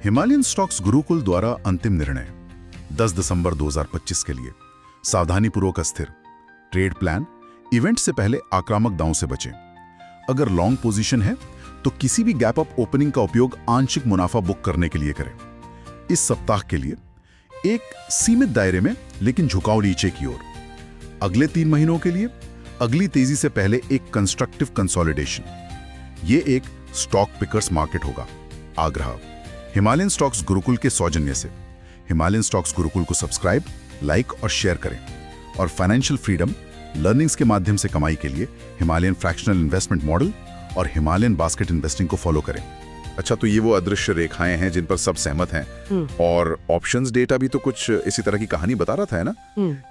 Himalayan stocks Gurukul द्वारा अंतिम निर्णय 10 दिसंबर 2025 के लिए सावधानीपूर्वक अस्थिर ट्रेड प्लान। इवेंट से पहले आक्रामक दांव से बचें। अगर लॉन्ग पोजीशन है तो किसी भी गैप अप ओपनिंग का उपयोग आंशिक मुनाफा बुक करने के लिए करें। इस सप्ताह के लिए एक सीमित दायरे में लेकिन झुकाव नीचे की ओर। अगले 3 महीनों के लिए अगली तेजी से पहले एक कंस्ट्रक्टिव कंसोलिडेशन। ये एक स्टॉक पिकर्स मार्केट होगा। आग्रह हिमालयन स्टॉक्स गुरुकुल के सौजन्य से हिमालयन स्टॉक्स गुरुकुल को सब्सक्राइब, लाइक और शेयर करें और फाइनेंशियल फ्रीडम लर्निंग्स के माध्यम से कमाई के लिए हिमालयन फ्रैक्शनल इन्वेस्टमेंट मॉडल और हिमालयन बास्केट इन्वेस्टिंग को फॉलो करें। अच्छा, तो ये वो अदृश्य रेखाएं हैं जिन पर सब सहमत हैं। और ऑप्शंस डेटा भी तो कुछ इसी तरह की कहानी बता रहा था, है ना?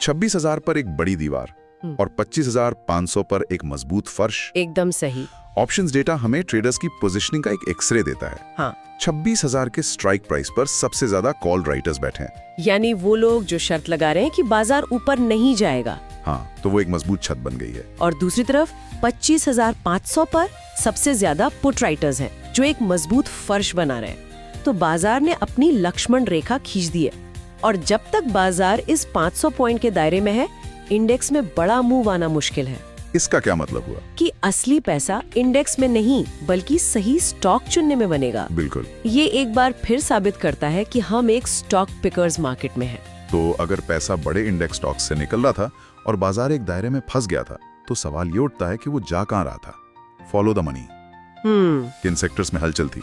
26,000 पर एक बड़ी दीवार और 25,500 पर एक मजबूत फर्श। एकदम सही। ऑप्शंस डेटा हमें ट्रेडर्स की पोजीशनिंग का एक एक्सरे देता है। हाँ। 26,000 के स्ट्राइक प्राइस पर सबसे ज्यादा कॉल राइटर्स बैठे हैं। यानी वो लोग जो शर्त लगा रहे हैं कि बाजार ऊपर नहीं जाएगा। हाँ, तो वो एक मजबूत छत बन गई है। और दूसरी तरफ 25,500 पर सबसे ज्यादा पुट राइटर्स हैं जो एक मजबूत फर्श बना रहे हैं। तो बाजार ने अपनी लक्ष्मण रेखा खींच दी है और जब तक बाजार इस 500 पॉइंट के दायरे में है, इंडेक्स में बड़ा मूव आना मुश्किल है। इसका क्या मतलब हुआ? कि असली पैसा इंडेक्स में नहीं बल्कि सही स्टॉक चुनने में बनेगा। बिल्कुल। ये एक बार फिर साबित करता है कि हम एक स्टॉक पिकर्स मार्केट में हैं। तो अगर पैसा बड़े इंडेक्स स्टॉक्स से निकल रहा था और बाजार एक दायरे में फंस गया था, तो सवाल ये उठता है कि वो जा कहां रहा था? Follow the money. किन सेक्टर्स में हलचल थी?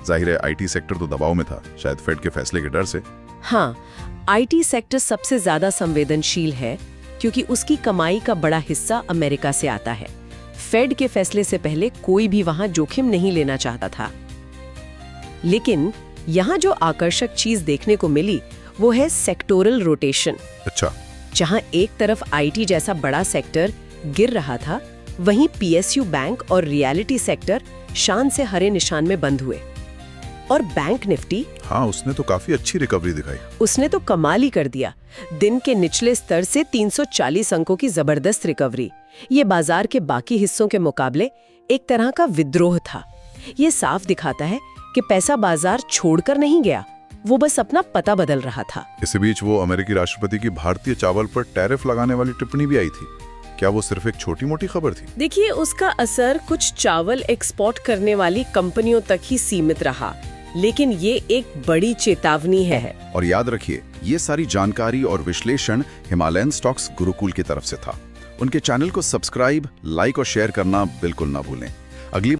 जाहिर है आईटी सेक्टर तो दबाव में था, शायद फेड के फैसले के डर से। हाँ, आईटी सेक्टर सबसे ज्यादा संवेदनशील है क्योंकि उसकी कमाई का बड़ा हिस्सा अमेरिका से आता है। फेड के फैसले से पहले कोई भी वहां जोखिम नहीं लेना चाहता था। लेकिन यहाँ जो आकर्षक चीज देखने को मिली वो है सेक्टोरल रोटेशन। अच्छा। जहां एक तरफ आईटी जैसा बड़ा सेक्टर गिर रहा था, वहीं पीएसयू बैंक और रियलिटी सेक्टर शान से हरे निशान में बंद हुए। और बैंक निफ्टी, हाँ, उसने तो काफी अच्छी रिकवरी दिखाई। उसने तो कमाल ही कर दिया। दिन के निचले स्तर से 340 अंकों की जबरदस्त रिकवरी। ये बाजार के बाकी हिस्सों के मुकाबले एक तरह का विद्रोह था। ये साफ दिखाता है कि पैसा बाजार छोड़कर नहीं गया, वो बस अपना पता बदल रहा था। इसी बीच वो अमेरिकी राष्ट्रपति की भारतीय चावल पर टैरिफ लगाने वाली टिप्पणी भी आई थी। क्या वो सिर्फ एक छोटी मोटी खबर थी? देखिए, उसका असर कुछ चावल एक्सपोर्ट करने वाली कंपनियों तक ही सीमित रहा, लेकिन ये एक बड़ी चेतावनी है। और याद रखिए, ये सारी जानकारी और विश्लेषण हिमालयन स्टॉक्स गुरुकुल की तरफ से था। उनके चैनल को सब्सक्राइब, लाइक और शेयर करना बिल्कुल ना भूलें। अगली